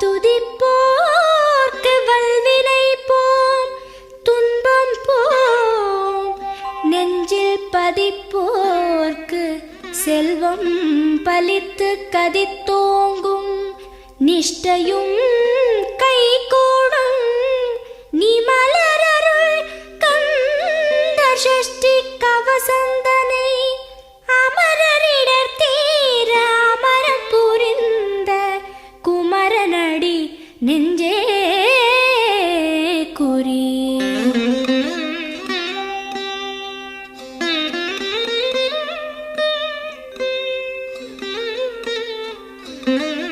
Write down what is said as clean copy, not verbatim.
துதிப்போர்க்கு வல்வினை போம் துன்பம் போம், நெஞ்சில் பதிப்போர்க்கு செல்வம் பலித்து கதித்தோங்கும், நிஷ்டையும் கைகூடும் நீ மலரருள் கந்த சஷ்டி கவசந்தனை, அமரரிடர் தீர அமரம் புரிந்த குமரனடி நெஞ்சே குறி. Mm-hmm.